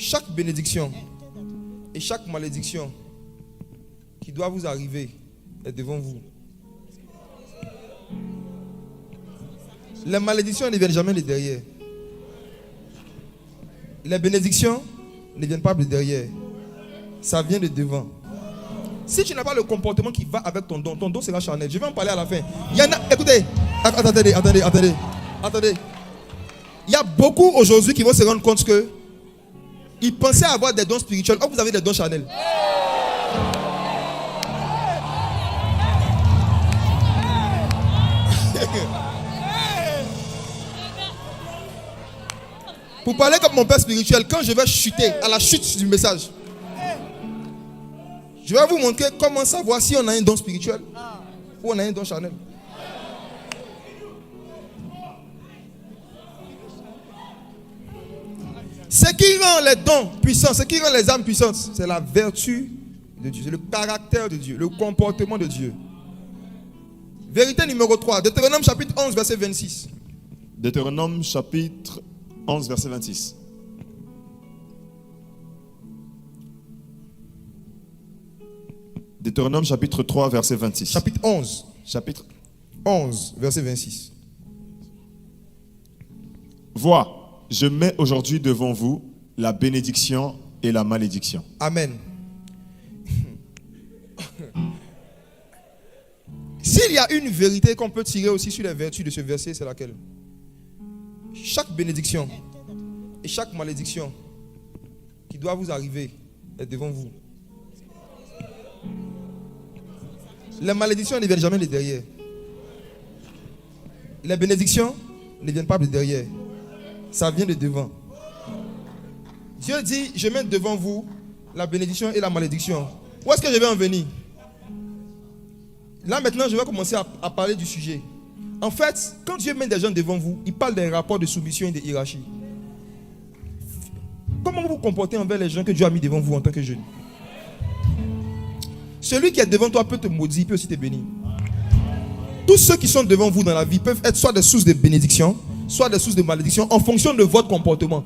Chaque bénédiction et chaque malédiction qui doit vous arriver est devant vous. Les malédictions ne viennent jamais de derrière. Les bénédictions ne viennent pas de derrière. Ça vient de devant. Si tu n'as pas le comportement qui va avec ton don sera charnel. Je vais en parler à la fin. Il y en a, écoutez, attendez. Il y a beaucoup aujourd'hui qui vont se rendre compte que ils pensaient avoir des dons spirituels. Or, vous avez des dons charnels. Pour parler comme mon père spirituel, quand je vais chuter à la chute du message, je vais vous montrer comment savoir si on a un don spirituel ou on a un don charnel. Ce qui rend les dons puissants, ce qui rend les âmes puissantes, c'est la vertu de Dieu, c'est le caractère de Dieu, le comportement de Dieu. Vérité numéro 3, Deutéronome chapitre 11, verset 26. Deutéronome chapitre 11, verset 26. Deutéronome chapitre 3, verset 26. Chapitre 11. Chapitre 11, verset 26. Vois, je mets aujourd'hui devant vous la bénédiction et la malédiction. Amen. S'il y a une vérité qu'on peut tirer aussi sur les vertus de ce verset, c'est laquelle? Chaque bénédiction et chaque malédiction qui doit vous arriver est devant vous. Les malédictions ne viennent jamais de derrière. Les bénédictions ne viennent pas de derrière. Ça vient de devant. Dieu dit, je mets devant vous la bénédiction et la malédiction. Où est-ce que je vais en venir? Là maintenant, je vais commencer à parler du sujet. En fait, quand Dieu met des gens devant vous, il parle d'un rapport de soumission et de hiérarchie. Comment vous vous comportez envers les gens que Dieu a mis devant vous en tant que jeune? Celui qui est devant toi peut te maudire, peut aussi te bénir. Tous ceux qui sont devant vous dans la vie peuvent être soit des sources de bénédiction, soit des sources de malédiction en fonction de votre comportement.